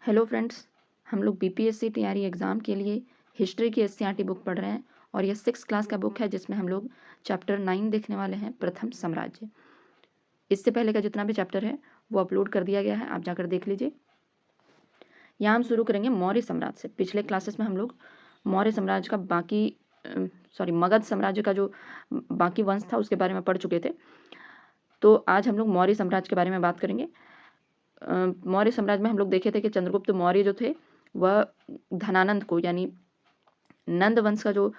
Hello friends, हम लोग BPSC TRE exam के लिए हिस्ट्री की एससीईआरटी बुक पढ़ रहे हैं और यह 6th क्लास का बुक है जिसमें हम लोग चैप्टर 9 देखने वाले हैं, प्रथम साम्राज्य। इससे पहले का जितना भी चैप्टर है वो अपलोड कर दिया गया है, आप जाकर देख लीजिए। यहाँ हम शुरू करेंगे मौर्य साम्राज्य से। पिछले क्लासेस में हम लोग मौर्य साम्राज्य का मगध साम्राज्य का जो बाकी वंश था उसके बारे में पढ़ चुके थे। तो आज हम लोग मौर्य साम्राज्य के बारे में बात करेंगे। मौर्य साम्राज्य में हम लोग देखे थे कि चंद्रगुप्त मौर्य जो थे वह धनानंद को, यानी नंद वंश का जो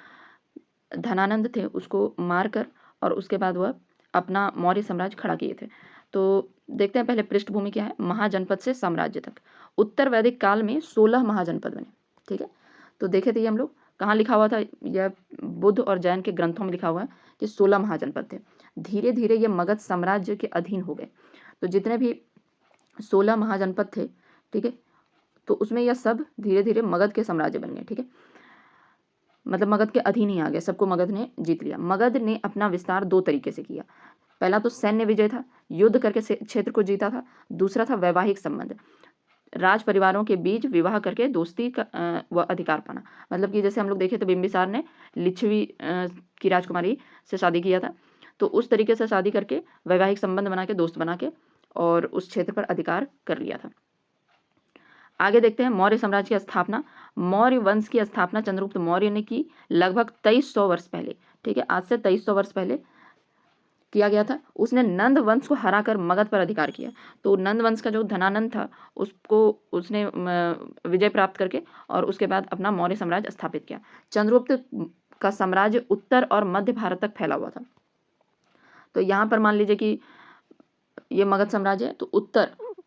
धनानंद थे उसको मारकर और उसके बाद वह अपना मौर्य साम्राज्य खड़ा किए थे। तो देखते हैं पहले पृष्ठभूमि क्या है। महाजनपद से साम्राज्य तक उत्तर वैदिक काल में 16 महाजनपद बने। ठीक है, तो देखे थे ये हम लोग कहाँ लिखा हुआ था, यह बुद्ध और जैन के ग्रंथों में लिखा हुआ है कि 16 महाजनपद थे। धीरे धीरे ये मगध साम्राज्य के अधीन हो गए। तो जितने भी 16 महाजनपद थे, ठीक है, तो उसमें यह सब धीरे धीरे मगध के साम्राज्य बन गए। ठीक है, मतलब मगध के अधीन ही आ गए, सबको मगध ने जीत लिया। मगध ने अपना विस्तार दो तरीके से किया। पहला तो सैन्य विजय था, युद्ध करके क्षेत्र को जीता था। दूसरा था वैवाहिक संबंध, राज परिवारों के बीच विवाह करके दोस्ती का व अधिकार पाना। मतलब कि जैसे हम लोग देखे तो बिंबिसार ने लिच्छवी की राजकुमारी से शादी किया था, तो उस तरीके से शादी करके वैवाहिक संबंध बना के, दोस्त बना के, और उस क्षेत्र पर अधिकार कर लिया था। आगे देखते हैं मौर्य साम्राज्य की स्थापना। मौर्य वंश की स्थापना चंद्रगुप्त मौर्य ने की लगभग 2300 वर्ष पहले। ठीक है, आज से 2300 वर्ष पहले किया गया था। उसने नंद वंश को हराकर मगध पर अधिकार किया। तो नंद वंश का जो धनानंद था उसको उसने विजय प्राप्त करके और उसके बाद अपना मौर्य साम्राज्य स्थापित किया। चंद्रगुप्त का साम्राज्य उत्तर और मध्य भारत तक फैला हुआ था। तो यहाँ पर मान लीजिए कि ये मगध साम्राज्य है, तो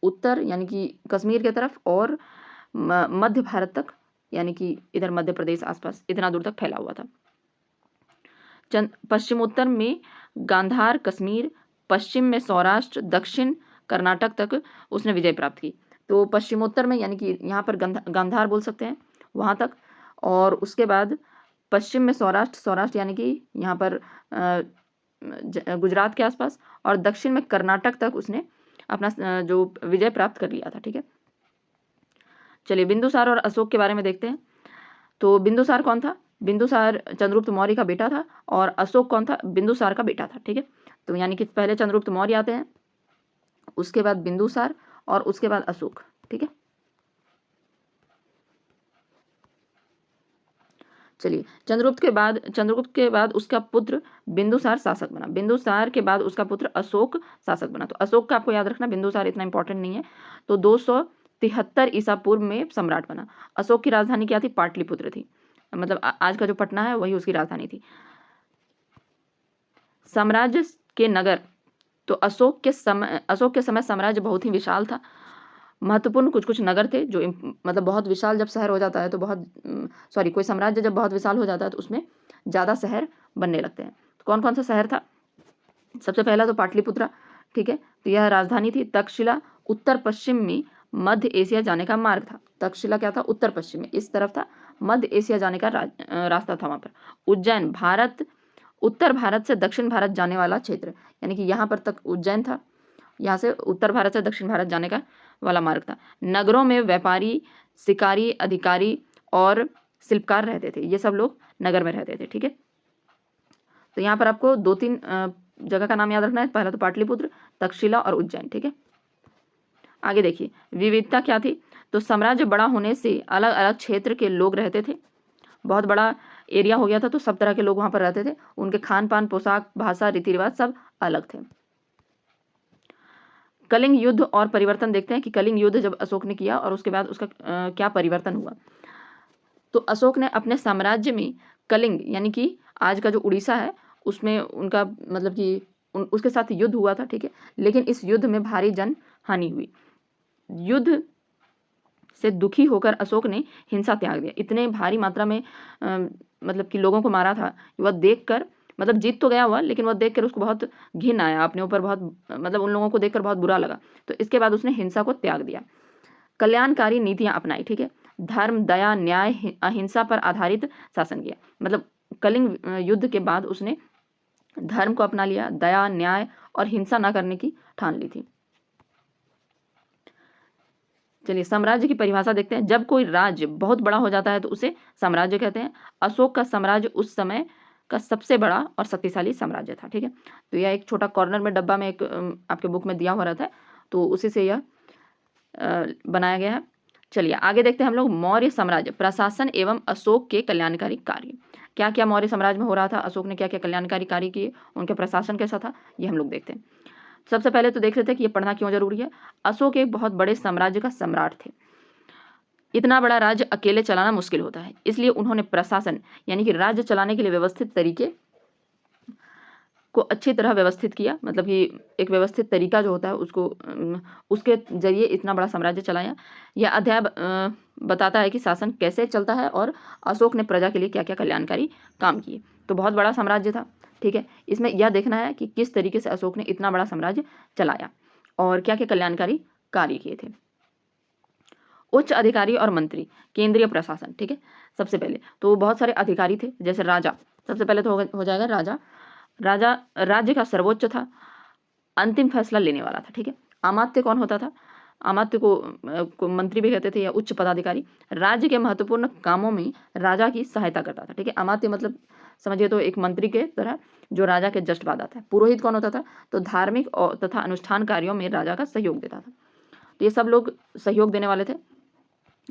उत्तर यानी कि कश्मीर की तरफ और मध्य भारत तक, यानी कि इधर मध्य प्रदेश आसपास इतना दूर तक फैला हुआ था। पश्चिमोत्तर में गांधार, कश्मीर, पश्चिम में सौराष्ट्र, दक्षिण कर्नाटक तक उसने विजय प्राप्त की। तो पश्चिमोत्तर में यानी कि यहाँ पर गांधार बोल सकते हैं, वहाँ तक, और उसके बाद पश्चिम में सौराष्ट्र यानी कि यहाँ पर गुजरात के आसपास, और दक्षिण में कर्नाटक तक उसने अपना जो विजय प्राप्त कर लिया था। ठीक है, चलिए बिंदुसार और अशोक के बारे में देखते हैं। तो बिंदुसार कौन था? बिंदुसार चंद्रगुप्त मौर्य का बेटा था और अशोक कौन था? बिंदुसार का बेटा था। ठीक है, तो यानी कि पहले चंद्रगुप्त मौर्य आते हैं, उसके बाद बिंदुसार और उसके बाद अशोक। ठीक है, चलिए चंद्रगुप्त के बाद उसका पुत्र बिंदुसार शासक बना। बिंदुसार के बाद उसका पुत्र अशोक शासक बना। तो अशोक का आपको याद रखना, बिंदुसार इतना इंपॉर्टेंट नहीं है। तो 273 ईसा पूर्व में सम्राट बना। अशोक की राजधानी क्या थी? पाटलिपुत्र थी, मतलब आज का जो पटना है वही उसकी राजधानी थी। साम्राज्य के नगर, तो अशोक के समय साम्राज्य बहुत ही विशाल था। महत्वपूर्ण कुछ कुछ नगर थे जो मतलब बहुत विशाल, जब शहर हो जाता है तो कोई साम्राज्य जब बहुत विशाल हो जाता है तो उसमें ज़्यादा शहर बनने लगते हैं। तो कौन कौन सा शहर था? सबसे पहला तो पाटलिपुत्रा। ठीक है, तो यह राजधानी थी। तक्षशिला उत्तर पश्चिम में मध्य एशिया जाने का मार्ग था। तक्षशिला क्या था? उत्तर पश्चिम में, इस तरफ था, मध्य एशिया जाने का रास्ता था वहाँ पर। उज्जैन उत्तर भारत से दक्षिण भारत जाने वाला क्षेत्र, यानी कि यहाँ पर तक उज्जैन था, यहाँ से उत्तर भारत से दक्षिण भारत जाने का वाला मार्ग था। नगरों में व्यापारी, शिकारी, अधिकारी और शिल्पकार रहते थे। ये सब लोग नगर में रहते थे। ठीक है, तो यहाँ पर आपको 2-3 जगह का नाम याद रखना है। पहला तो पाटलिपुत्र, तक्षशिला और उज्जैन। ठीक है, आगे देखिए विविधता क्या थी। तो साम्राज्य बड़ा होने से अलग अलग क्षेत्र के लोग रहते थे। बहुत बड़ा एरिया हो गया था तो सब तरह के लोग वहाँ पर रहते थे। उनके खान पान, पोशाक, भाषा, रीति रिवाज सब अलग थे। कलिंग युद्ध और परिवर्तन देखते हैं कि कलिंग युद्ध जब अशोक ने किया और उसके बाद उसका क्या परिवर्तन हुआ। तो अशोक ने अपने साम्राज्य में कलिंग यानी कि आज का जो उड़ीसा है उसमें उनका मतलब कि उसके साथ युद्ध हुआ था। ठीक है, लेकिन इस युद्ध में भारी जन हानि हुई। युद्ध से दुखी होकर अशोक ने हिंसा त्याग दिया। इतने भारी मात्रा में मतलब कि लोगों को मारा था, वह देखकर, मतलब जीत तो गया हुआ लेकिन वह देखकर उसको बहुत घिन आया अपने ऊपर, बहुत मतलब उन लोगों को देखकर बहुत बुरा लगा। तो इसके बाद उसने हिंसा को त्याग दिया, कल्याणकारी नीतियां अपनाई। ठीक है, धर्म, दया, न्याय, अहिंसा पर आधारित शासन किया। मतलब कलिंग युद्ध के बाद उसने धर्म को अपना लिया, दया, न्याय और हिंसा न करने की ठान ली थी। चलिए साम्राज्य की परिभाषा देखते हैं। जब कोई राज्य बहुत बड़ा हो जाता है तो उसे साम्राज्य कहते हैं। अशोक का साम्राज्य उस समय का सबसे बड़ा और शक्तिशाली साम्राज्य था। ठीक है, तो यह एक छोटा कॉर्नर में डब्बा में एक आपके बुक में दिया हुआ रहता है, तो उसी से यह बनाया गया है। चलिए आगे देखते हैं हम लोग मौर्य साम्राज्य, प्रशासन एवं अशोक के कल्याणकारी कार्य। क्या क्या मौर्य साम्राज्य में हो रहा था, अशोक ने क्या क्या कल्याणकारी कार्य किए, उनके प्रशासन कैसा था, ये हम लोग देखते हैं। सबसे पहले तो देख लेते हैं कि ये पढ़ना क्यों जरूरी है। अशोक एक बहुत बड़े साम्राज्य का सम्राट थे। इतना बड़ा राज्य अकेले चलाना मुश्किल होता है, इसलिए उन्होंने प्रशासन यानी कि राज्य चलाने के लिए व्यवस्थित तरीके को अच्छी तरह व्यवस्थित किया। मतलब कि एक व्यवस्थित तरीका जो होता है उसको उसके जरिए इतना बड़ा साम्राज्य चलाया। यह अध्याय बताता है कि शासन कैसे चलता है और अशोक ने प्रजा के लिए क्या क्या कल्याणकारी काम किए। तो बहुत बड़ा साम्राज्य था। ठीक है, इसमें यह देखना है कि किस तरीके से अशोक ने इतना बड़ा साम्राज्य चलाया और क्या क्या कल्याणकारी कार्य किए थे। उच्च अधिकारी और मंत्री, केंद्रीय प्रशासन। ठीक है, सबसे पहले तो बहुत सारे अधिकारी थे, जैसे राजा। सबसे पहले तो हो जाएगा राजा। राजा राज्य का सर्वोच्च था, अंतिम फैसला लेने वाला था। ठीक है, अमात्य कौन होता था, अमात्य को मंत्री भी कहते थे या उच्च पदाधिकारी। राज्य के महत्वपूर्ण कामों में राजा की सहायता करता था। ठीक है, अमात्य मतलब समझिए तो एक मंत्री के तरह जो राजा के जस्ट बाद आता है। पुरोहित कौन होता था, तो धार्मिक और तथा अनुष्ठान कार्यों में राजा का सहयोग देता था। तो ये सब लोग सहयोग देने वाले थे,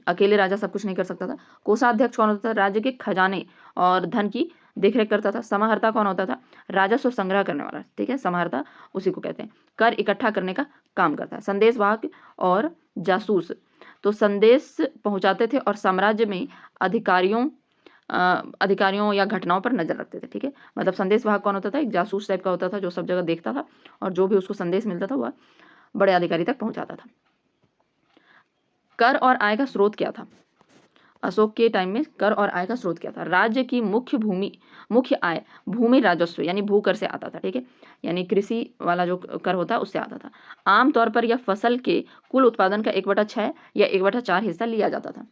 अकेले राजा सब कुछ नहीं कर सकता था। कोषाध्यक्ष कौन होता था, राज्य के खजाने और धन की देखरेख करता था। समाहर्ता कौन होता था, राजस्व संग्रह करने वाला। ठीक है, समाहर्ता उसी को कहते हैं, कर इकट्ठा करने का काम करता है। संदेशवाहक और जासूस, तो संदेश पहुंचाते थे और साम्राज्य में अधिकारियों या घटनाओं पर नजर रखते थे। ठीक है, मतलब संदेशवाहक कौन होता था, एक जासूस टाइप का होता था जो सब जगह देखता था और जो भी उसको संदेश मिलता था वह बड़े अधिकारी तक पहुंचाता था। कर और आय का स्रोत क्या था, अशोक के टाइम में कर और आय का स्रोत क्या था। राज्य की मुख्य आय भूमि राजस्व यानी भूकर से आता था। ठीक है, यानी कृषि वाला जो कर होता है उससे आता था। आमतौर पर यह फसल के कुल उत्पादन का 1/6 या 1/4 हिस्सा लिया जाता था।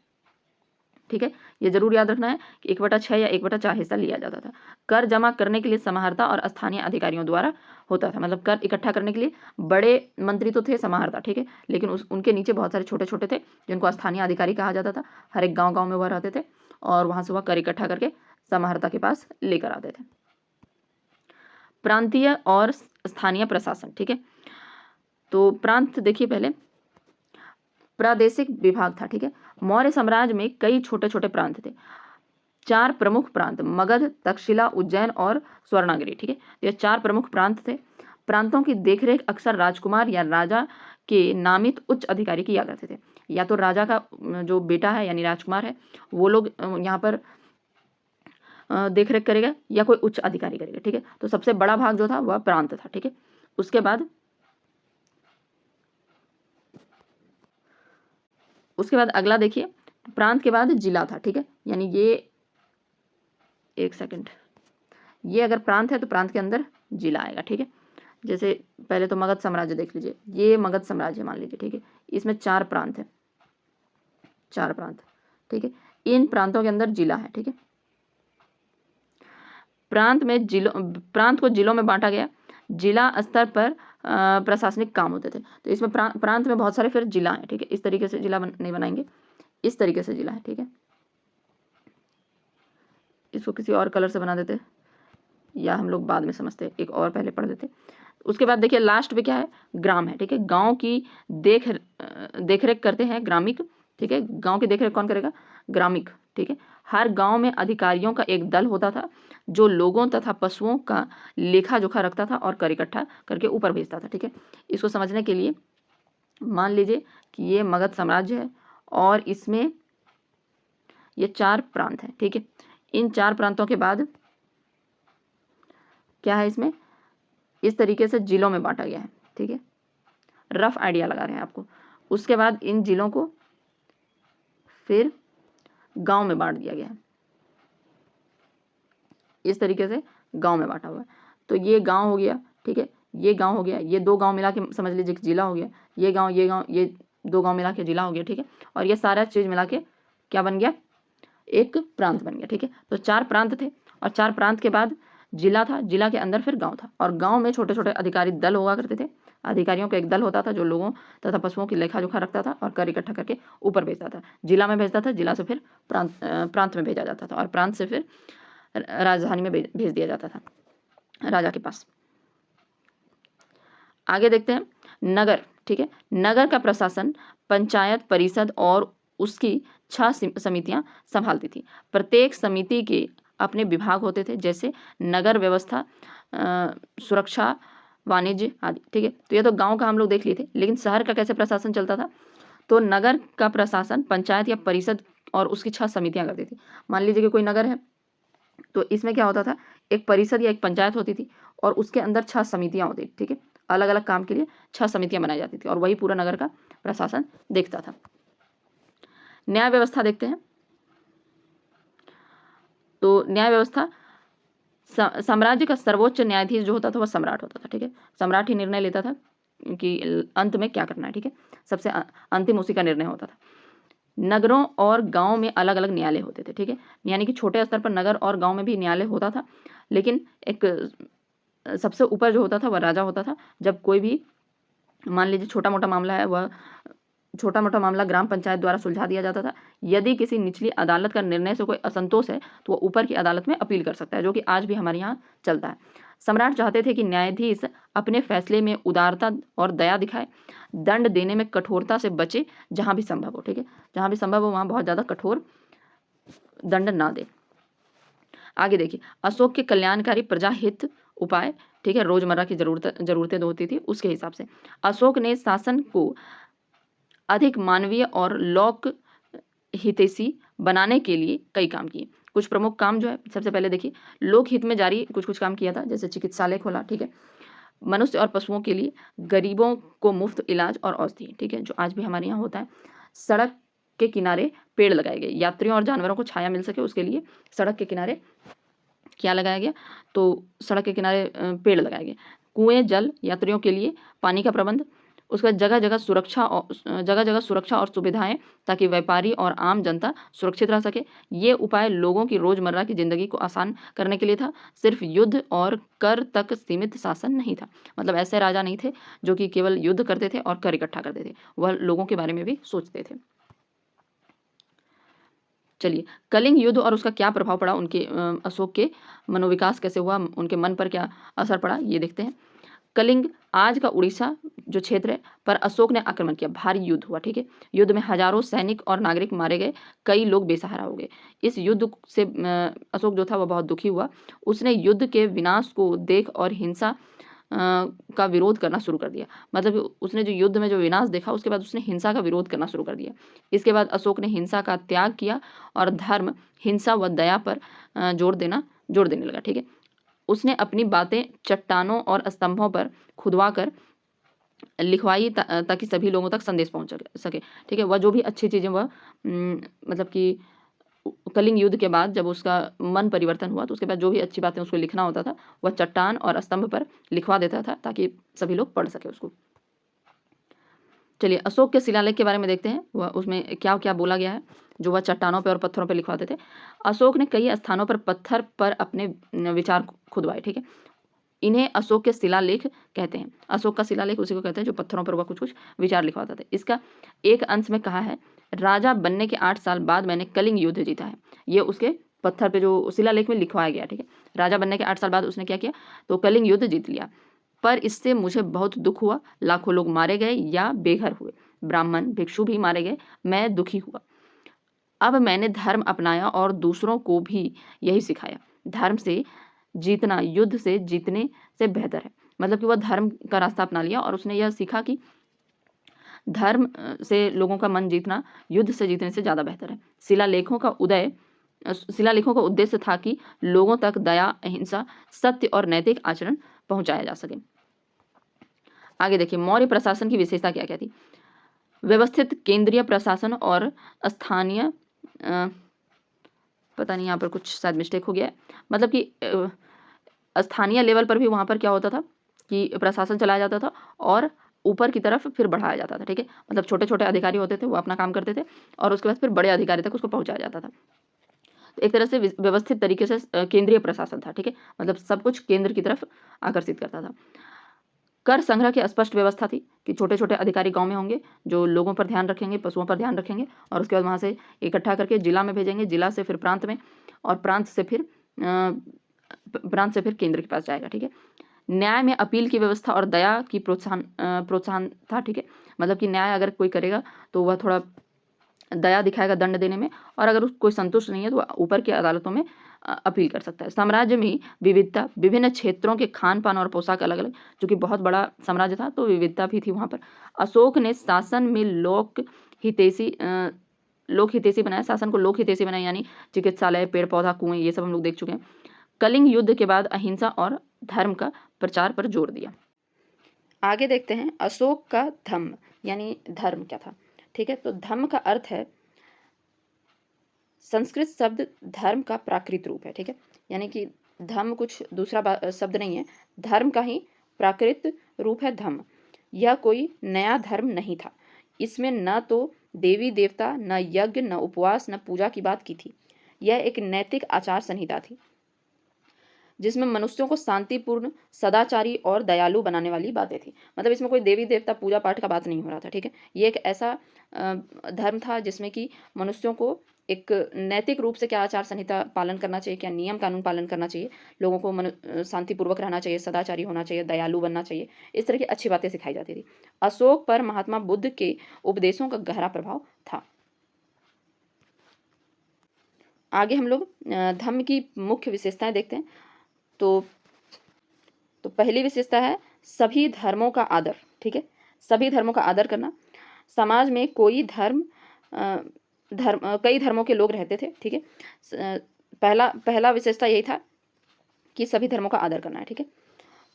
ठीक है, ये जरूर याद रखना है कि 1/6 या 1/4 हिस्सा लिया जाता था। कर जमा करने के लिए समाहर्ता और स्थानीय अधिकारियों द्वारा होता था। मतलब कर इकट्ठा करने के लिए बड़े मंत्री तो थे समाहर्ता। ठीक है, लेकिन उनके नीचे बहुत सारे छोटे छोटे थे जिनको स्थानीय अधिकारी कहा जाता था। हर एक गाँव में वह रहते थे और वहां से वह कर इकट्ठा करके समाहर्ता के पास लेकर आते थे। प्रांतीय और स्थानीय प्रशासन। ठीक है, तो प्रांत देखिए, पहले प्रादेशिक विभाग था। ठीक है, मौर्य साम्राज्य में कई छोटे छोटे प्रांत थे। 4 प्रमुख प्रांत, मगध, तक्षशिला, उज्जैन और स्वर्णागिरी। ठीक है, ये 4 प्रमुख प्रांत थे। प्रांतों की देखरेख अक्सर राजकुमार या राजा के नामित उच्च अधिकारी किया करते थे। या तो राजा का जो बेटा है यानी राजकुमार है वो लोग यहाँ पर देखरेख करेगा या कोई उच्च अधिकारी करेगा। ठीक है, तो सबसे बड़ा भाग जो था वह प्रांत था। ठीक है, उसके बाद अगला देखिए, प्रांत के बाद जिला था। ठीक है, यानी ये एक सेकंड, ये अगर प्रांत है तो प्रांत के अंदर जिला आएगा। ठीक है, जैसे पहले तो मगध साम्राज्य देख लीजिए, ये मगध साम्राज्य मान लीजिए। ठीक है, इसमें 4 प्रांत है, 4 प्रांत। ठीक है, इन प्रांतों के अंदर जिला है। ठीक है, प्रांत को जिलों में बांटा गया। जिला स्तर पर प्रशासनिक काम होते थे। तो इसमें प्रांत में बहुत सारे फिर जिला है। ठीक है, इस तरीके से जिला नहीं बनाएंगे, इस तरीके से जिला है। ठीक है, इसको किसी और कलर से बना देते या हम लोग बाद में समझते, एक और पहले पढ़ देते। उसके बाद देखिए लास्ट में क्या है, ग्राम है। ठीक है, गांव की देखरेख करते हैं ग्रामिक। ठीक है, गांव की देखरेख कौन करेगा, ग्रामिक। ठीक है, हर गांव में अधिकारियों का एक दल होता था जो लोगों तथा पशुओं का लेखा जोखा रखता था और कर इकट्ठा करके ऊपर भेजता था। ठीक है, इसको समझने के लिए मान लीजिए कि ये मगध साम्राज्य है और इसमें ये 4 प्रांत हैं। ठीक है, इन 4 प्रांतों के बाद क्या है, इसमें इस तरीके से जिलों में बांटा गया है। ठीक है, रफ आइडिया लगा रहे हैं आपको। उसके बाद इन जिलों को फिर गांव में बांट दिया गया है, इस तरीके से गांव में बांटा हुआ है। तो ये गांव हो गया। ठीक है, ये गांव हो गया, ये 2 गांव मिला के समझ लीजिए जिला हो गया। ये गांव ये 2 गांव मिला के जिला हो गया। ठीक है, और ये सारा चीज मिला के क्या बन गया, एक प्रांत बन गया। ठीक है, तो 4 प्रांत थे और 4 प्रांत के बाद जिला था, जिला के अंदर फिर गांव था और गांव में छोटे छोटे अधिकारी दल हुआ करते थे। अधिकारियों का एक दल होता था जो लोगों तथा पशुओं की लेखा जोखा रखता था और कर इकट्ठा करके ऊपर भेजता था। जिला में भेजता था, जिला से फिर प्रांत में भेजा जाता था और प्रांत से फिर राजधानी में भेज दिया जाता था राजा के पास। आगे देखते हैं नगर। ठीक है, नगर का प्रशासन पंचायत परिषद और उसकी 6 समितियां संभालती थी। प्रत्येक समिति के अपने विभाग होते थे, जैसे नगर व्यवस्था, सुरक्षा, वाणिज्य आदि। ठीक है, तो ये तो गांव का हम लोग देख लिए थे, लेकिन शहर का कैसे प्रशासन चलता था? तो नगर का प्रशासन पंचायत या परिषद और उसकी 6 समितियां करती थी। मान लीजिए कि कोई नगर है, तो इसमें क्या होता था, एक परिषद या एक पंचायत होती थी और उसके अंदर 6 समितियां होती थी। ठीक है, अलग अलग काम के लिए 6 समितियां बनाई जाती थी और वही पूरा नगर का प्रशासन देखता था। न्याय व्यवस्था देखते हैं। तो न्याय व्यवस्था, साम्राज्य का सर्वोच्च न्यायाधीश जो होता था वह सम्राट होता था। ठीक है, सम्राट ही निर्णय लेता था कि अंत में क्या करना है। ठीक है, सबसे अंतिम उसी का निर्णय होता था। नगरों और गांव में अलग अलग न्यायालय होते थे। ठीक है, यानी कि छोटे स्तर पर नगर और गांव में भी न्यायालय होता था, लेकिन एक सबसे ऊपर जो होता था वह राजा होता था। जब कोई भी मान लीजिए छोटा मोटा मामला है, वह छोटा मोटा मामला ग्राम पंचायत द्वारा सुलझा दिया जाता था। यदि किसी निचली अदालत का निर्णय से कोई असंतोष है तो वह ऊपर की अदालत में अपील कर सकता है, जो कि आज भी हमारे यहाँ चलता है। सम्राट चाहते थे कि न्यायाधीश अपने फैसले में उदारता और दया दिखाए, दंड देने में कठोरता से बचे जहां भी संभव हो। ठीक है, जहां भी संभव हो वहां बहुत ज्यादा कठोर दंड ना दे। आगे देखिए, अशोक के कल्याणकारी प्रजा हित उपाय। ठीक है, रोजमर्रा की जरूरतें जो होती थी उसके हिसाब से अशोक ने शासन को अधिक मानवीय और लोक हितैषी बनाने के लिए कई काम किए। कुछ प्रमुख काम जो है, सबसे पहले देखिए, लोक हित में जारी कुछ काम किया था, जैसे चिकित्सालय खोला। ठीक है, मनुष्य और पशुओं के लिए गरीबों को मुफ्त इलाज और औषधि। ठीक है, जो आज भी हमारे यहाँ होता है। सड़क के किनारे पेड़ लगाए गए, यात्रियों और जानवरों को छाया मिल सके उसके लिए सड़क के किनारे क्या लगाया गया, तो सड़क के किनारे पेड़ लगाए गए। कुएं, जल, यात्रियों के लिए पानी का प्रबंध। उसके बाद जगह जगह सुरक्षा और सुविधाएं, ताकि व्यापारी और आम जनता सुरक्षित रह सके। ये उपाय लोगों की रोजमर्रा की जिंदगी को आसान करने के लिए था। सिर्फ युद्ध और कर तक सीमित शासन नहीं था। मतलब ऐसे राजा नहीं थे जो कि केवल युद्ध करते थे और कर इकट्ठा करते थे, वह लोगों के बारे में भी सोचते थे। चलिए, कलिंग युद्ध और उसका क्या प्रभाव पड़ा, उनके अशोक के मनोविकास कैसे हुआ, उनके मन पर क्या असर पड़ा, ये देखते हैं। कलिंग आज का उड़ीसा जो क्षेत्र है पर अशोक ने आक्रमण किया, भारी युद्ध हुआ। ठीक है, युद्ध में हजारों सैनिक और नागरिक मारे गए, कई लोग बेसहारा हो गए। इस युद्ध से अशोक जो था वह बहुत दुखी हुआ। उसने युद्ध के विनाश को देख और हिंसा का विरोध करना शुरू कर दिया। मतलब उसने जो युद्ध में जो विनाश देखा उसके बाद उसने हिंसा का विरोध करना शुरू कर दिया। इसके बाद अशोक ने हिंसा का त्याग किया और धर्म, हिंसा व दया पर जोर देने लगा। ठीक है, उसने अपनी बातें चट्टानों और स्तंभों पर खुदवा कर लिखवाई ताकि सभी लोगों तक संदेश पहुंच सके। ठीक है, वह जो भी अच्छी चीजें वह मतलब कि कलिंग युद्ध के बाद जब उसका मन परिवर्तन हुआ तो उसके बाद जो भी अच्छी बातें उसको लिखना होता था वह चट्टान और स्तंभ पर लिखवा देता था ताकि सभी लोग पढ़ सके उसको। चलिए, अशोक के शिलालेख के बारे में देखते हैं, वह उसमें क्या क्या बोला गया है जो वह चट्टानों पर और पत्थरों पर लिखवाते थे। अशोक ने कई स्थानों पर पत्थर पर अपने विचार खुदवाए। ठीक है, इन्हें अशोक के शिलालेख कहते हैं। अशोक का शिलालेख उसी को कहते हैं जो पत्थरों पर वह कुछ कुछ विचार लिखवाता था। इसका एक अंश में कहा है, राजा बनने के 8 साल बाद मैंने कलिंग युद्ध जीता है। ये उसके पत्थर पे जो शिलालेख में लिखवाया गया। ठीक है, राजा बनने के 8 साल बाद उसने क्या किया, तो कलिंग युद्ध जीत लिया, पर इससे मुझे बहुत दुख हुआ। लाखों लोग मारे गए या बेघर हुए, ब्राह्मण भिक्षु भी मारे गए, मैं दुखी हुआ। अब मैंने धर्म अपनाया और दूसरों को भी यही सिखाया, धर्म से जीतना युद्ध से जीतने से बेहतर है। मतलब कि वह धर्म का रास्ता अपना लिया और उसने यह सीखा कि धर्म से लोगों का मन जीतना युद्ध से जीतने से ज़्यादा बेहतर है। शिलालेखों का उद्देश्य था कि लोगों तक दया, अहिंसा, सत्य और नैतिक आचरण पहुंचाया जा सके। आगे देखिए, मौर्य प्रशासन की विशेषता क्या क्या थी। व्यवस्थित केंद्रीय प्रशासन और स्थानीय पता नहीं यहाँ पर कुछ शायद मिस्टेक हो गया है, मतलब कि स्थानीय लेवल पर भी वहाँ पर क्या होता था कि प्रशासन चलाया जाता था और ऊपर की तरफ फिर बढ़ाया जाता था। ठीक है, मतलब छोटे छोटे अधिकारी होते थे वो अपना काम करते थे और उसके बाद फिर बड़े अधिकारी तक उसको पहुँचाया जाता था। तो एक तरह से व्यवस्थित तरीके से केंद्रीय प्रशासन था। ठीक है, मतलब सब कुछ केंद्र की तरफ आकर्षित करता था। कर संग्रह की स्पष्ट व्यवस्था थी कि छोटे छोटे अधिकारी गांव में होंगे जो लोगों पर ध्यान रखेंगे, पशुओं पर ध्यान रखेंगे और उसके बाद वहाँ से इकट्ठा करके जिला में भेजेंगे, जिला से फिर प्रांत में और प्रांत से फिर केंद्र के पास जाएगा। ठीक है। न्याय में अपील की व्यवस्था और दया की प्रोत्साहन था। ठीक है। मतलब कि न्याय अगर कोई करेगा तो वह थोड़ा दया दिखाएगा दंड देने में, और अगर कोई संतुष्ट नहीं है तो ऊपर की अदालतों में अपील कर सकता है। साम्राज्य में विविधता, विभिन्न क्षेत्रों के खान पान और पोशाक अलग अलग, चूंकि बहुत बड़ा साम्राज्य था तो विविधता भी थी वहाँ पर। अशोक ने शासन में लोक हितैषी बनाया, शासन को लोक हितैषी बनाया, यानी चिकित्सालय, पेड़ पौधा, कुएं, ये सब हम लोग देख चुके हैं। कलिंग युद्ध के बाद अहिंसा और धर्म का प्रचार पर जोर दिया। आगे देखते हैं अशोक का धम्म यानी धर्म क्या था। ठीक है। तो धम्म का अर्थ है, संस्कृत शब्द धर्म का प्राकृत रूप है। ठीक है। यानी कि धम्म कुछ दूसरा शब्द नहीं है, धर्म का ही प्राकृत रूप है धम्म। यह कोई नया धर्म नहीं था। इसमें न तो देवी देवता, न यज्ञ, न उपवास, न पूजा की बात की थी। यह एक नैतिक आचार संहिता थी जिसमें मनुष्यों को शांतिपूर्ण, सदाचारी और दयालु बनाने वाली बातें थी। मतलब इसमें कोई देवी देवता, पूजा पाठ का बात नहीं हो रहा था। ठीक है। ये एक ऐसा धर्म था जिसमें कि मनुष्यों को एक नैतिक रूप से क्या आचार संहिता पालन करना चाहिए, क्या नियम कानून पालन करना चाहिए, लोगों को शांतिपूर्वक रहना चाहिए, सदाचारी होना चाहिए, दयालु बनना चाहिए, इस तरह की अच्छी बातें सिखाई जाती थी। अशोक पर महात्मा बुद्ध के उपदेशों का गहरा प्रभाव था। आगे हम लोग धर्म की मुख्य विशेषताएं देखते हैं। तो पहली विशेषता है सभी धर्मों का आदर। ठीक है। सभी धर्मों का आदर करना। समाज में कई धर्मों के लोग रहते थे। ठीक है। पहला विशेषता यही था कि सभी धर्मों का आदर करना है। ठीक है।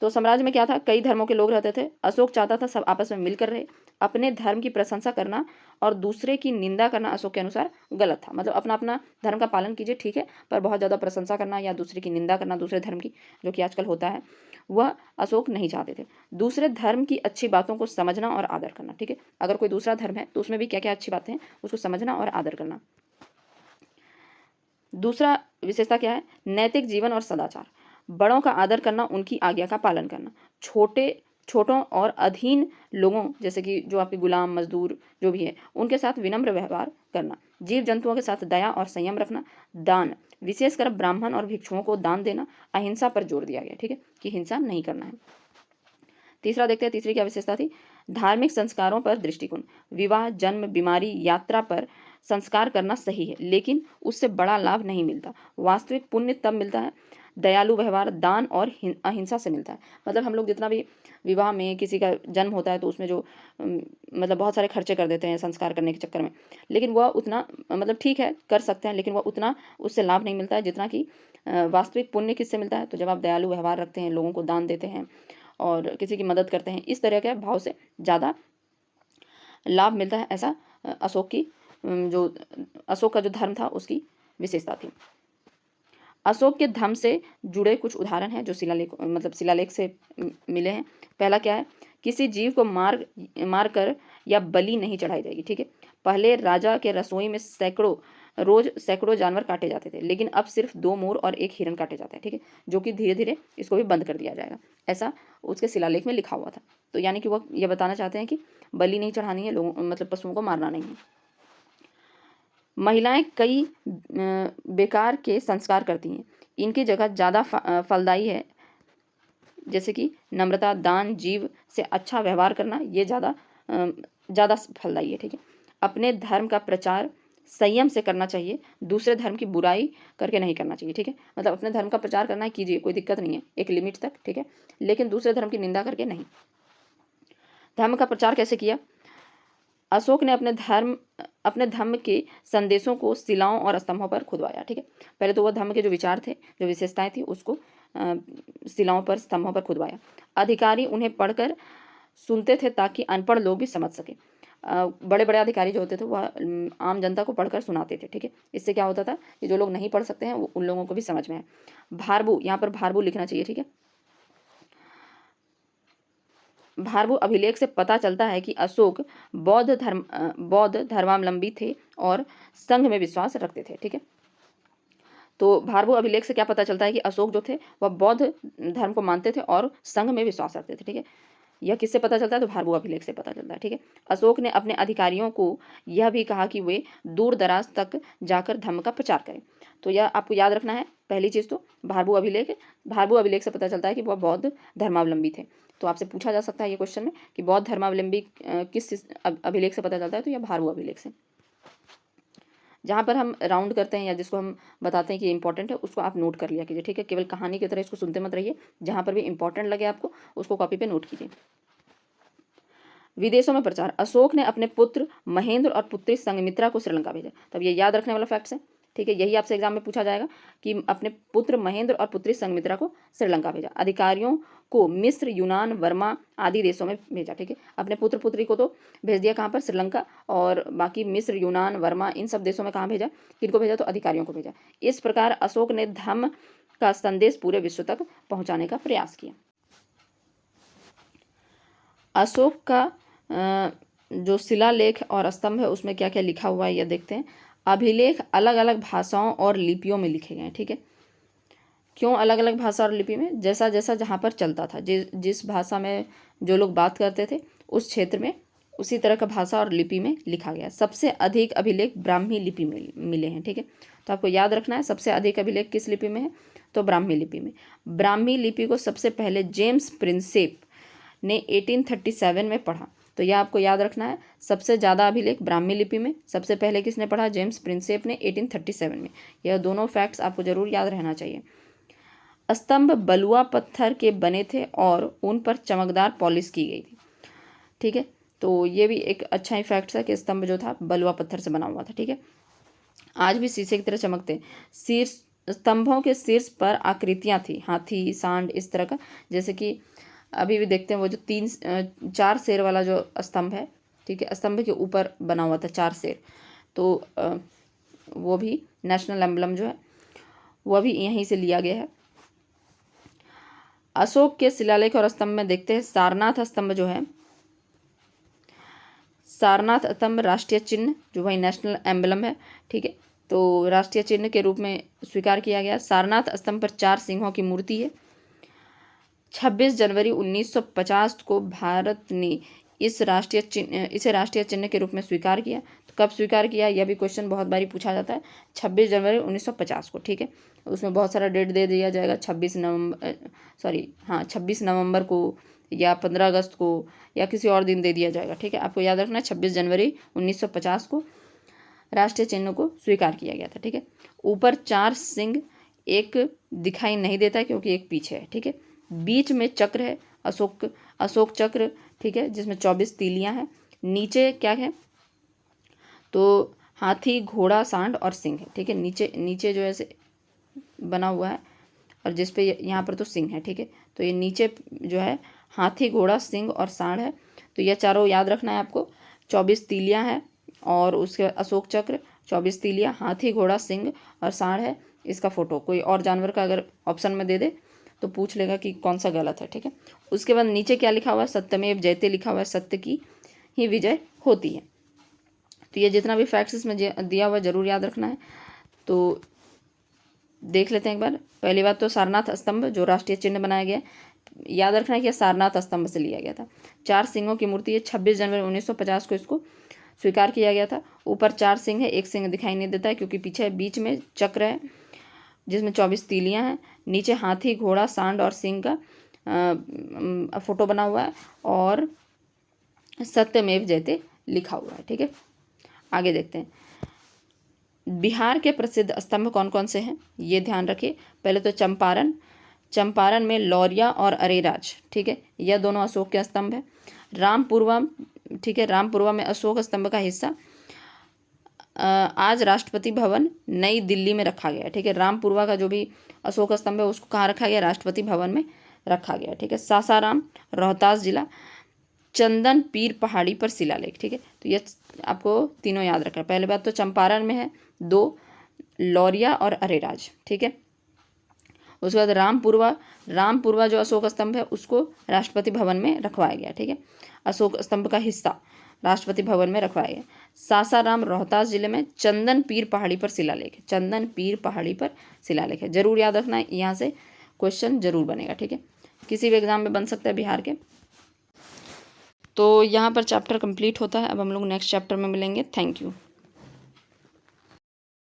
तो साम्राज्य में क्या था, कई धर्मों के लोग रहते थे। अशोक चाहता था सब आपस में मिलकर रहे। अपने धर्म की प्रशंसा करना और दूसरे की निंदा करना अशोक के अनुसार गलत था। मतलब अपना अपना धर्म का पालन कीजिए, ठीक है, पर बहुत ज़्यादा प्रशंसा करना या दूसरे की निंदा करना, दूसरे धर्म की, जो कि आजकल होता है, वह अशोक नहीं चाहते थे। दूसरे धर्म की अच्छी बातों को समझना और आदर करना। ठीक है। अगर कोई दूसरा धर्म है तो उसमें भी क्या क्या अच्छी बातें हैं उसको समझना और आदर करना। दूसरा विशेषता क्या है, नैतिक जीवन और सदाचार। बड़ों का आदर करना, उनकी आज्ञा का पालन करना। छोटों और अधीन लोगों, जैसे कि जो आपके गुलाम, मजदूर जो भी है, उनके साथ विनम्र व्यवहार करना। जीव जंतुओं के साथ दया और संयम रखना। दान, विशेषकर ब्राह्मण और भिक्षुओं को दान देना। अहिंसा पर जोर दिया गया। ठीक है, कि हिंसा नहीं करना है। तीसरा देखते हैं, तीसरी क्या विशेषता थी, धार्मिक संस्कारों पर दृष्टिकोण। विवाह, जन्म, बीमारी, यात्रा पर संस्कार करना सही है, लेकिन उससे बड़ा लाभ नहीं मिलता। वास्तविक पुण्य तब मिलता है दयालु व्यवहार, दान और अहिंसा से मिलता है। मतलब हम लोग जितना भी विवाह में किसी का जन्म होता है तो उसमें जो मतलब बहुत सारे खर्चे कर देते हैं संस्कार करने के चक्कर में, लेकिन वह उतना, मतलब ठीक है कर सकते हैं, लेकिन वह उतना उससे लाभ नहीं मिलता है जितना कि वास्तविक पुण्य किससे मिलता है। तो जब आप दयालु व्यवहार रखते हैं, लोगों को दान देते हैं और किसी की मदद करते हैं, इस तरह के भाव से ज़्यादा लाभ मिलता है। ऐसा अशोक का जो धर्म था उसकी विशेषता थी। अशोक के धर्म से जुड़े कुछ उदाहरण हैं जो शिलालेख से मिले हैं। पहला क्या है, किसी जीव को मार कर या बलि नहीं चढ़ाई जाएगी। ठीक है। पहले राजा के रसोई में रोज सैकड़ों जानवर काटे जाते थे, लेकिन अब सिर्फ 2 मोर और 1 हिरन काटे जाते हैं। ठीक है, जो कि धीरे धीरे इसको भी बंद कर दिया जाएगा, ऐसा उसके शिलालेख में लिखा हुआ था। तो यानी कि वो ये बताना चाहते हैं कि बलि नहीं चढ़ानी है, लोगों मतलब पशुओं को मारना नहीं है। महिलाएं कई बेकार के संस्कार करती हैं, इनकी जगह ज़्यादा फलदायी है, जैसे कि नम्रता, दान, जीव से अच्छा व्यवहार करना, ये ज़्यादा फलदायी है। ठीक है। अपने धर्म का प्रचार संयम से करना चाहिए, दूसरे धर्म की बुराई करके नहीं करना चाहिए। ठीक है। मतलब अपने धर्म का प्रचार करना है, कीजिए, कोई दिक्कत नहीं है, एक लिमिट तक। ठीक है, लेकिन दूसरे धर्म की निंदा करके नहीं। धर्म का प्रचार कैसे किया, अशोक ने अपने धर्म के संदेशों को शिलाओं और स्तंभों पर खुदवाया। ठीक है, पहले तो वह धर्म के जो विचार थे, जो विशेषताएं थी, उसको शिलाओं पर, स्तंभों पर खुदवाया। अधिकारी उन्हें पढ़कर सुनते थे ताकि अनपढ़ लोग भी समझ सके। बड़े बड़े अधिकारी जो होते थे वह आम जनता को पढ़कर सुनाते थे। ठीक है, इससे क्या होता था कि जो लोग नहीं पढ़ सकते हैं उन लोगों को भी समझ में आए। भारबू, यहाँ पर भारबू लिखना चाहिए। ठीक है, भारबू अभिलेख से पता चलता है कि अशोक बौद्ध धर्मावलंबी थे और संघ में विश्वास रखते थे। ठीक है, तो भारबू अभिलेख से क्या पता चलता है कि अशोक जो थे वह बौद्ध धर्म को मानते थे और संघ में विश्वास रखते थे। ठीक है, यह किससे पता चलता है? तो भारभू अभिलेख से पता चलता है, ठीक है। अशोक ने अपने अधिकारियों को यह भी कहा कि वे दूर दराज तक जाकर धर्म का प्रचार करें। तो यह आपको याद रखना है। पहली चीज़ तो भारभू अभिलेख, भारभू अभिलेख से पता चलता है कि वह बौद्ध धर्मावलंबी थे। तो आपसे पूछा जा सकता है ये क्वेश्चन में कि बौद्ध धर्मावलंबी किस अभिलेख से पता चलता है? तो यह भारभू अभिलेख से। जहाँ पर हम राउंड करते हैं या जिसको हम बताते हैं कि इंपॉर्टेंट है, उसको आप नोट कर लिया कीजिए, ठीक है। केवल कहानी की तरह इसको सुनते मत रहिए, जहाँ पर भी इंपॉर्टेंट लगे आपको उसको कॉपी पे नोट कीजिए। विदेशों में प्रचार, अशोक ने अपने पुत्र महेंद्र और पुत्री संघमित्रा को श्रीलंका भेजा। तब ये याद रखने वाला फैक्ट्स है, ठीक है। यही आपसे एग्जाम में पूछा जाएगा कि अपने पुत्र महेंद्र और पुत्री संघमित्रा को श्रीलंका भेजा। अधिकारियों को मिस्र, यूनान, वर्मा आदि देशों में भेजा, ठीक है। अपने पुत्र पुत्री को तो भेज दिया कहाँ पर? श्रीलंका। और बाकी मिस्र, यूनान, वर्मा इन सब देशों में कहाँ भेजा? किनको भेजा? तो अधिकारियों को भेजा। इस प्रकार अशोक ने धर्म का संदेश पूरे विश्व तक पहुंचाने का प्रयास किया। अशोक का जो शिलालेख और स्तंभ है उसमें क्या क्या लिखा हुआ है यह देखते हैं। अभिलेख अलग अलग भाषाओं और लिपियों में लिखे गए हैं, ठीक है। क्यों अलग अलग भाषा और लिपि में? जैसा जैसा जहाँ पर चलता था, जिस भाषा में जो लोग बात करते थे उस क्षेत्र में उसी तरह का भाषा और लिपि में लिखा गया। सबसे अधिक अभिलेख ब्राह्मी लिपि में मिले हैं, ठीक है। तो आपको याद रखना है सबसे अधिक अभिलेख किस लिपि में है? तो ब्राह्मी लिपि में। ब्राह्मी लिपि को सबसे पहले जेम्स प्रिंसेप ने 1837 में पढ़ा। तो यह आपको याद रखना है, सबसे ज़्यादा अभिलेख ब्राह्मी लिपि में सबसे पहले किसने पढ़ा? जेम्स प्रिंसेप ने 1837 में। यह दोनों फैक्ट्स आपको जरूर याद रहना चाहिए। स्तंभ बलुआ पत्थर के बने थे और उन पर चमकदार पॉलिश की गई थी, ठीक है। तो ये भी एक अच्छा ही फैक्ट है कि स्तंभ जो था बलुआ पत्थर से बना हुआ था, ठीक है। आज भी शीशे की तरह चमकते हैं। शीर्ष स्तंभों के शीर्ष पर आकृतियां थी, हाथी, सांड, इस तरह का। जैसे कि अभी भी देखते हैं वो जो 4 शेर वाला जो स्तंभ है, ठीक है, स्तंभ के ऊपर बना हुआ था 4 शेर। तो वो भी नेशनल एम्बलम जो है वह भी यहीं से लिया गया है। अशोक के शिलालेख और स्तंभ में देखते हैं सारनाथ स्तंभ जो है, सारनाथ स्तंभ राष्ट्रीय चिन्ह जो भाई नेशनल एम्बलम है, ठीक है। तो राष्ट्रीय चिन्ह के रूप में स्वीकार किया गया। सारनाथ स्तंभ पर 4 सिंहों की मूर्ति है। 26 जनवरी 1950 को भारत ने इसे राष्ट्रीय चिन्ह के रूप में स्वीकार किया। तो कब स्वीकार किया? यह भी क्वेश्चन बहुत बारी पूछा जाता है। 26 जनवरी 1950 को, ठीक है। उसमें बहुत सारा डेट दे दिया जाएगा, 26 नवंबर को या 15 अगस्त को या किसी और दिन दे दिया जाएगा, ठीक है। आपको याद रखना है 26 जनवरी 1950 को राष्ट्रीय चिन्ह को स्वीकार किया गया था, ठीक है। ऊपर 4 सिंह, एक दिखाई नहीं देता क्योंकि एक पीछे है, ठीक है। बीच में चक्र है, अशोक चक्र, ठीक है, जिसमें 24 तीलियां हैं। नीचे क्या है? तो हाथी, घोड़ा, सांड और सिंह है, ठीक है। नीचे जो है बना हुआ है और जिस पे यहाँ पर तो सिंह है, ठीक है। तो ये नीचे जो है हाथी, घोड़ा, सिंह और सांड है। तो ये चारों याद रखना है आपको। 24 तीलियां है और उसके अशोक चक्र, 24 तीलियां, हाथी, घोड़ा, सिंह और सांड है। इसका फोटो कोई और जानवर का अगर ऑप्शन में दे दे तो पूछ लेगा कि कौन सा गलत है, ठीक है। उसके बाद नीचे क्या लिखा हुआ है? सत्यमेव जयते लिखा हुआ है, सत्य की ही विजय होती है। तो ये जितना भी फैक्ट्स इसमें दिया हुआ जरूर याद रखना है। तो देख लेते हैं एक बार। पहली बात तो सारनाथ स्तंभ जो राष्ट्रीय चिन्ह बनाया गया, याद रखना है कि सारनाथ स्तंभ से लिया गया था। 4 सिंहों की मूर्ति है। 26 जनवरी 1950 को इसको स्वीकार किया गया था। ऊपर 4 सिंह है, एक सिंह दिखाई नहीं देता है क्योंकि पीछे बीच में चक्र है जिसमें 24 तीलियां हैं। नीचे हाथी, घोड़ा, सांड और सिंह का फोटो बना हुआ है और सत्यमेव जयते लिखा हुआ है, ठीक है। आगे देखते हैं। बिहार के प्रसिद्ध स्तंभ कौन कौन से हैं ये ध्यान रखिए। पहले तो चंपारण में लौरिया और अरेराज, ठीक है, यह दोनों अशोक के स्तंभ है। रामपुरवा, ठीक है, रामपुरवा में अशोक स्तंभ का हिस्सा आज राष्ट्रपति भवन नई दिल्ली में रखा गया है, ठीक है। रामपुरवा का जो भी अशोक स्तंभ है उसको कहाँ रखा गया? राष्ट्रपति भवन में रखा गया, ठीक है। सासाराम, रोहतास जिला, चंदन पीर पहाड़ी पर शिलालेख, ठीक है। तो ये आपको तीनों याद रखना। पहले बात तो चंपारण में है 2, लौरिया और अरेराज, ठीक है। उसके बाद रामपुरवा जो अशोक स्तंभ है उसको राष्ट्रपति भवन में रखवाया गया, ठीक है। अशोक स्तंभ का हिस्सा राष्ट्रपति भवन में रखवाया गया। सासाराम रोहतास जिले में चंदन पीर पहाड़ी पर शिलालेख है, चंदन पीर पहाड़ी पर शिलालेख है, जरूर याद रखना है। यहाँ से क्वेश्चन जरूर बनेगा, ठीक है, किसी भी एग्जाम में बन सकता है बिहार के। तो यहाँ पर चैप्टर कंप्लीट होता है। अब हम लोग नेक्स्ट चैप्टर में मिलेंगे। Thank you.